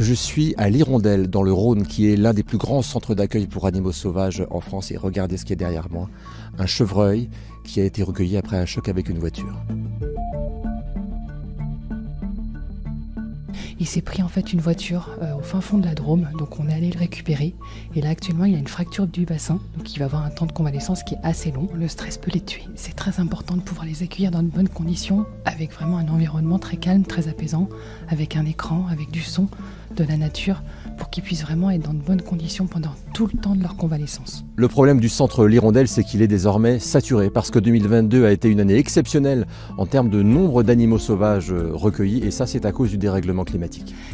Je suis à l'Hirondelle, dans le Rhône, qui est l'un des plus grands centres d'accueil pour animaux sauvages en France. Et regardez ce qui est derrière moi. Un chevreuil qui a été recueilli après un choc avec une voiture. Il s'est pris en fait une voiture au fin fond de la Drôme, donc on est allé le récupérer. Et là actuellement il a une fracture du bassin, donc il va avoir un temps de convalescence qui est assez long. Le stress peut les tuer. C'est très important de pouvoir les accueillir dans de bonnes conditions, avec vraiment un environnement très calme, très apaisant, avec un écran, avec du son, de la nature, pour qu'ils puissent vraiment être dans de bonnes conditions pendant tout le temps de leur convalescence. Le problème du centre L'Hirondelle, c'est qu'il est désormais saturé, parce que 2022 a été une année exceptionnelle en termes de nombre d'animaux sauvages recueillis, et ça c'est à cause du dérèglement climatique.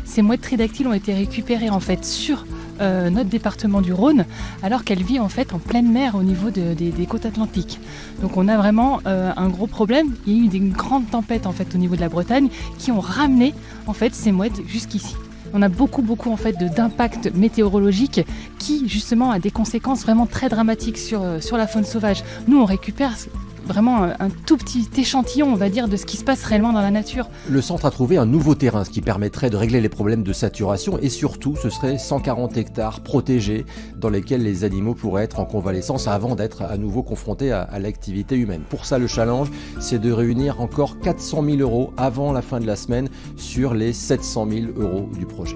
Ces mouettes tridactyles ont été récupérées en fait sur notre département du Rhône, alors qu'elle vit en fait en pleine mer au niveau des côtes atlantiques. Donc on a vraiment un gros problème. Il y a eu une grande tempête en fait au niveau de la Bretagne qui ont ramené en fait ces mouettes jusqu'ici. On a beaucoup en fait d'impact météorologique qui justement a des conséquences vraiment très dramatiques sur la faune sauvage. Nous on récupère vraiment un tout petit échantillon, on va dire, de ce qui se passe réellement dans la nature. Le centre a trouvé un nouveau terrain, ce qui permettrait de régler les problèmes de saturation, et surtout ce serait 140 hectares protégés dans lesquels les animaux pourraient être en convalescence avant d'être à nouveau confrontés à l'activité humaine. Pour ça, le challenge, c'est de réunir encore 400 000 € avant la fin de la semaine sur les 700 000 € du projet.